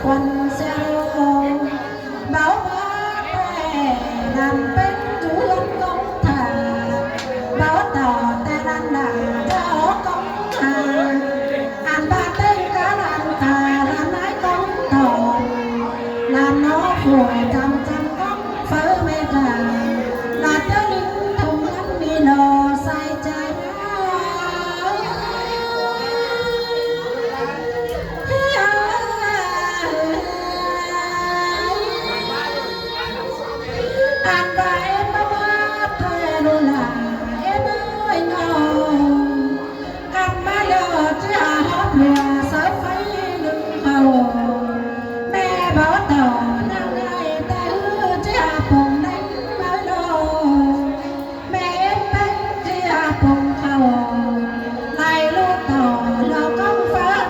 quần xeo báo bá bè làm bên chú lâm công thà báo tỏ ta đang đà cho công hà ăn ba tên cá làm thà làm ái công tỏ làm nó phù trăm trăm công phớ mê trà là cho lính thông ngắn đi lò sai trái ăn ba em ba ba thuê luôn là em ơi ngon ăn ba lờ chứ hót lùa sớm phải lưng hầu mẹ bỏ tàu nào ngày ta hứa chứ cùng đánh mới lô mẹ em bánh chứ cùng hầu lại luôn tàu lò công phát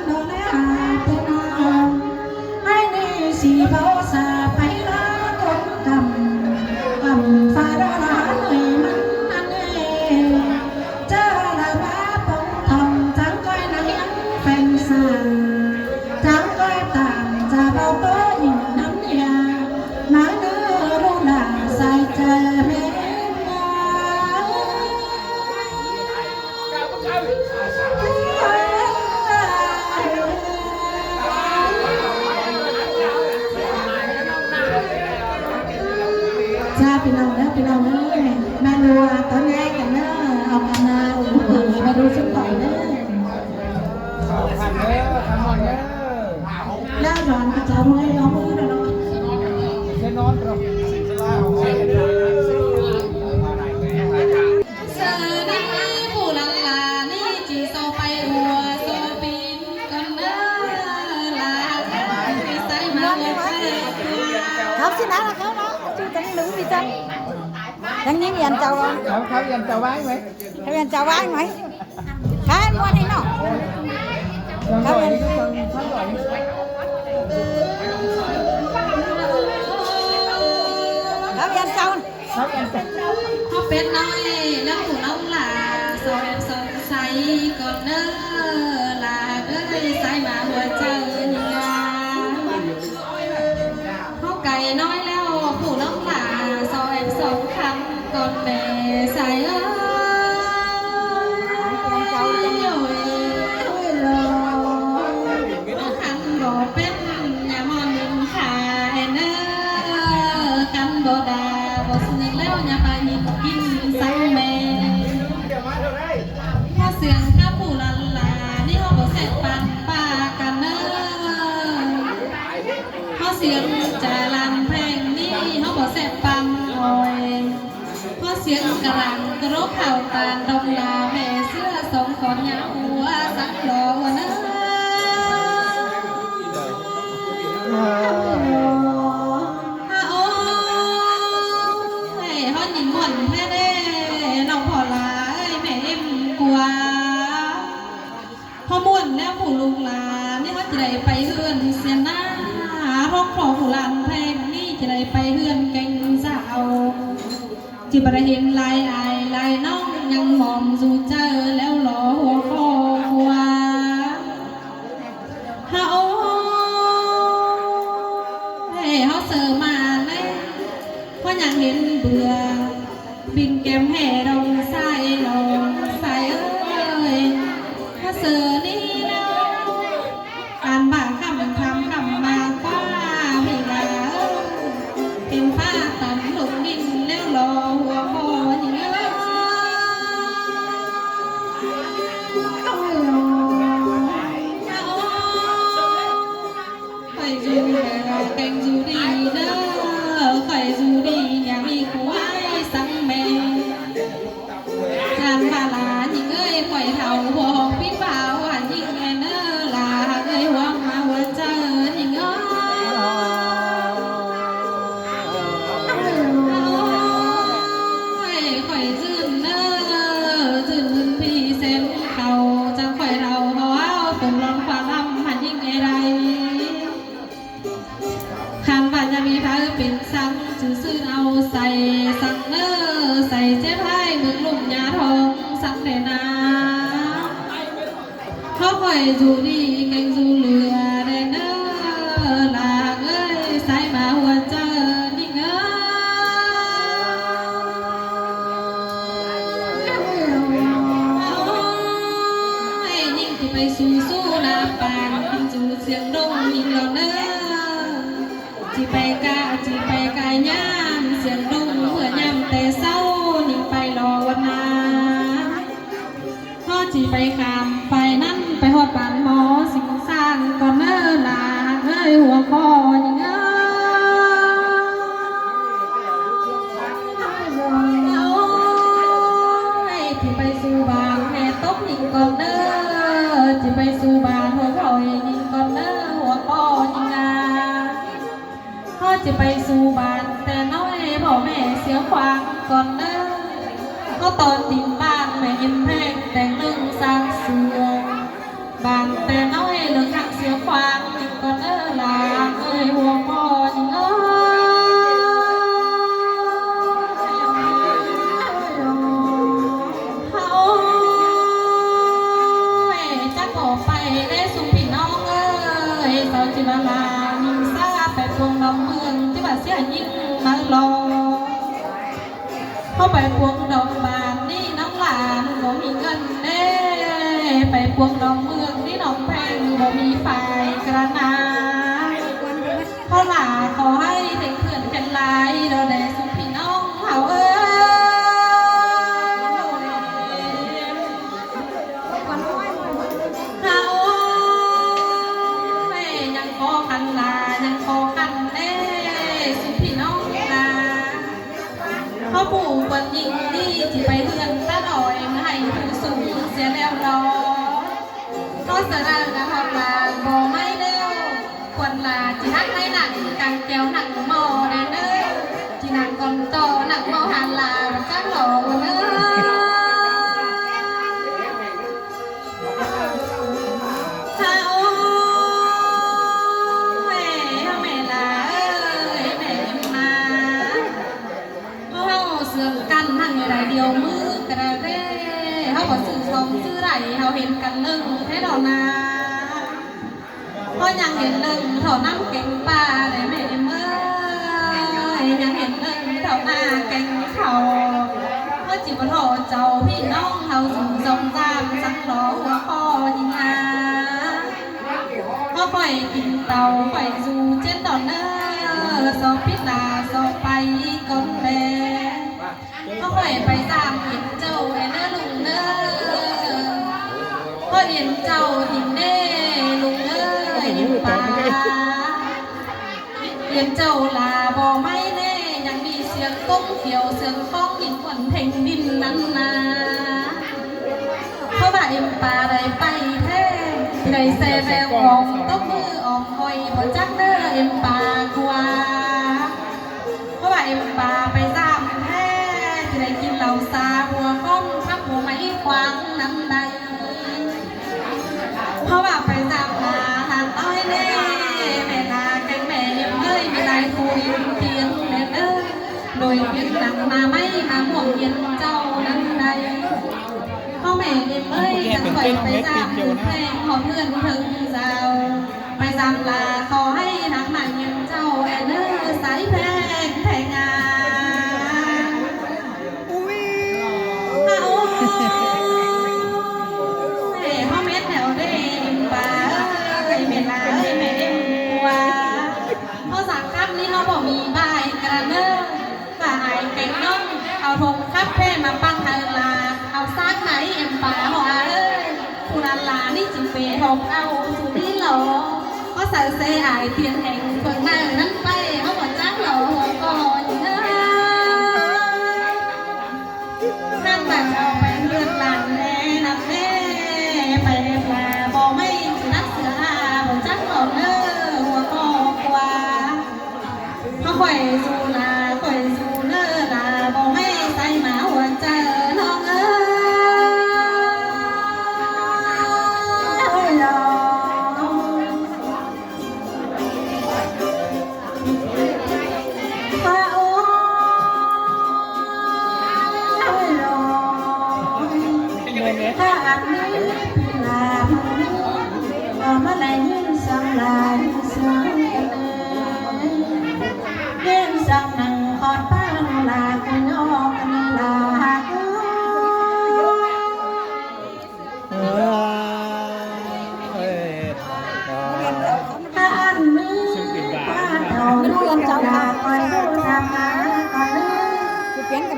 đồ nè tên nào ai đi xì bao xa phải lá cũng cầm pha ra lá người mắn ăn cha là bá bông thòng chẳng coi nắng phèn sàn chẳng coi tạm ra bao bớ nhìn nắng nhà nói nữa luôn là sai trời mẹ chaพี่น้องเอ้ยมาดูตอนแรกกันเนอะเอากันนะมาดูชุดต่อยเนอะแล้วร้อนกระจายมือเอามือเนาะเสือนี่ผู้ลังลานี่จีโซไปหัวโซปีนกันเนอะลาไม่ใส่มาเลยเขาสินะเขาเนาะชื่อจังnữ gì chăng đang nhìn anh chào khôngเขายันจะไว้ไหม เขายันchào anh mấy khá anh qua đây nọเขายันchào họ biết nói nó của ông là sao em sống say còn nơ là cái say mà vừa chơi họ cày nói leo của ông là sao em sống khăm còn về say ơi khăn bộ bếp nhà mòn mình khải nơ khăn bộ đà bộ sinh leo nhà bà nhìn kim xanh mê hoa xiềng khá phủ là đi hoa bộ xẹt bàn bà cả nơ hoa xiềng trà làm phèn đi hoa bộ xẹt bàn ngồi hoa xiềng cả làng cơ rốt hào tàn đồng là mẹ xưa sống còn nhau sắc lò nơ họ nhìn muộn thế đấy nó bỏ là mẹ em qua họ muộn nếu phụ lùng là nếu họ chỉ đầy bay hươn xiên na họ khổ phụ làm thêm đi chỉ đầy bay hươn canh dạo chỉ bà hiện lại ai lại nóng nhăn mòm dù chờ leo ló hoa khô qua họ sợ mà lên hoa nhàng hiện bừa bình kèm hè đồng sai lòng sai ơi hoa sợ đi đâu đàn bà khăm mà qua vì là tìm pha tầm lục nghìn leo lò hoa khô những phải dù cành dù đi đó phải dù đi nhà mi của ai sáng mê than bà là những ơi quẩy thầu hồ biết bảo hẳn những ngày nữa là người hoang mà hoang chờ những ơi khỏi dừng dừng vì xem tàu chẳng phải đầu hóa cùng lòng khoa lâm hẳn những ngày đây khăn và nhà mi phá bình xăng chứ sư nào xài xăng nơ xài chép hai mực lùng nhà thong xăng để na khó khỏi dù đi canh dù lừa để nơ จีไปกะจีไปกายย่ามเสียงดุ้งเมื่อยามแต่เศร้านิ่งไปรอวันนาพ่อจีไปคำไปนั่นไปหอดบ้านหมอสิ่งสร้างก่อนเนิ่นลาเอ้ยหัวคอยังเอ้ยที่ไปสู่บ้านแม่ตกยิงก่อนเด้อที่ไปสู่บ้านหัวคอยยิงก่อนเด้อหัวคอยิงงาพ่อจะไปสู่บ้านแต่น้อยพ่อแม่เสียขวางก่อนเด้อก็ตอนติ่มบ้านแม่ยิ้มแพงแต่งนึ่งสร้างเสือบางแต่น้อยเรื่องหักเสียควางยิงก่อนลาเอ้ยหัวพ่อยิงเขาจะขอไปได้สุพี่น้องเอ้ยสาวจิบลามิงซาไปพวงดอกเมืองที่บ้านเสียยิ่งมารอเข้าไปพวงดอกบานนี่น้องหลานบ่มีเงินเด้ไปพวงดอกเมืองนี่น้องแพงบ่มีไฟกระนาพ่อหลาขอให้ถึงเพื่อนเป็นลายเราได้สุพี่น้องเขาเอ้เขายังขอคันลายังขอคันเด้สุพี่น้องลาพ่อปู่วันยิ่งดีที่ไปเรือนตาดอยให้ผู้สูงเสียแล้วรอก็สระนะครับลาบอไม่เด้อควรลาจีนักไม่หนักกังแก้วหนักหมอเด้อจีนักก่อนโตหนักหมอหันลาจ้าหล่อเด้อเขาแม่แม่ลาแม่มาเขาเสื่อมกันทั้งไรเดียวมือกระเด้เขาบอกสื่อชมชื่อไรเขาเห็นกันหนึ่งแค่ดอกนาเพราะยังเห็นหนึ่งเท่าน้ำเก่งป่าเลยแม่เมื่อยยังเห็นหนึ่งเท่าหน้าเก่งเขาเพราะจีบโถเจ้าพี่น้องเขาสุ่มจมจามสังหล่อหัวคอยิงอาเพราะไฟกินเตาไฟจูเจ็ดดอกเนอสอบพิษลาสอบไปก้นแดงเขาไฟไปตามเห็นเจ้าไอ้เนื้อลุงเนื้อเพราะเห็นเจ้าหินเน่ลุงเนื้อหินป่าเห็นเจ้าลาบอไม่แน่ยังมีเสียงก้งเขียวเสียงฟ้องหินขวัญแผ่นดินนั้นนาเพราะว่าเอ็มป่าได้ไปแท้ได้เซแววออกตบมือออกคอยบ่จักเด้อเอ็มป่ากว่าเพราะว่าเอ็มป่าไปซ้ำแท้ที่ได้กินเหล้าซาหัวก้มทับหัวไม้ควางน้ำใดเพราะว่าไปซ้ำลาหานต้อยแน่แม่ลาแกงแม่เอ็มเอ้ยไม่ได้คุยเพียงแม่เอ้ยโดยเพียงหนังมาไม่มาห่วงเย็นเจ้านั้นใดพ่อแม่เอ็มเอ้ยจังไปไปซ้ำถึงแพงขอเพื่อนถึงเจ้าไปซ้ำลาขอให้ทางมันยังเจ้าแอนเนอร์สายแพงแพงงาพ่อแม่แถวได้เอ็มบ้าไอ้แม่ลาไอ้แม่เอ็มกัวพ่อสักครับนี่เขาบอกมีใบกระเนอร์ฝ่าหายแกงน้องเอาธงคับแพร่มาปั้งเธอลาเอาซากไหนเอ็มป่าหัวเอ้ยผู้นันลานี่จึงเปย์หกเอาสุดที่หล่อก็ใส่เสื้อไอเทียนแห่งเพิ่งนั่งนั่นไปเขาบอกจ้างหล่อหัวก่อนเอ้ยนั่งแบบเอาไปเลือดหลังแน่นับแน่ไปเรียบลาบอกไม่นักเสือหาบอกจ้างหล่อเน้อหัวก่อกว่าเขาข่อยสูลาข่อยสูเน้อลาบอกไม่ใส่หมาหัวใจน้องเอ้ย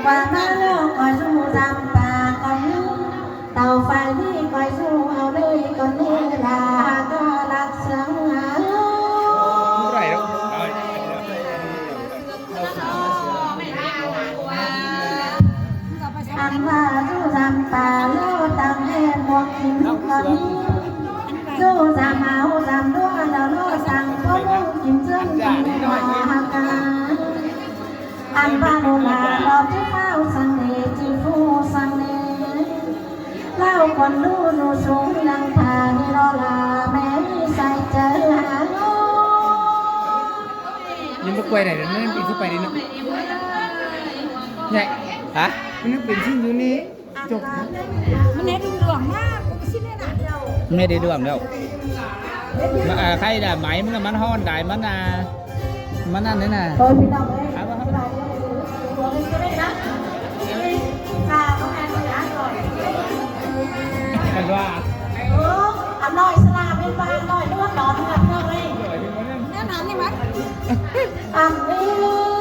và ta lo coi du giam bà còn như tàu phải đi coi du ao đây còn như là ca lạc sáng há anh và du giam bà lo tặng em một kim cân du giam áo giam đua là lo sang có một kim dương kim hoa ca anh ba đồ là lo chiếc phao sang đề chi phu sang đề lao còn đu đu xuống đang thà đi lo là bé say chơi hả nhưng mà quay này nó nên bị thứ quay đi nữa nhạy hả nóเป็นชิ้นอยู่นี่จบมันเห็นเหลืองมากผมชิ้นนี้นะ ไม่ได้ดวงแล้วใครด่าไหมมันฮ้อนได้มันนั่นนี่น่ะ thôiพี่น้องเอ้ยไปก็ได้นะข้าวต้องแอนต้องอ่านก่อน กันว่า อันน้อยสลาเป็นปลาน้อยนวดนอนแบบน้อยแน่นอนนี่มั้ยอันนี้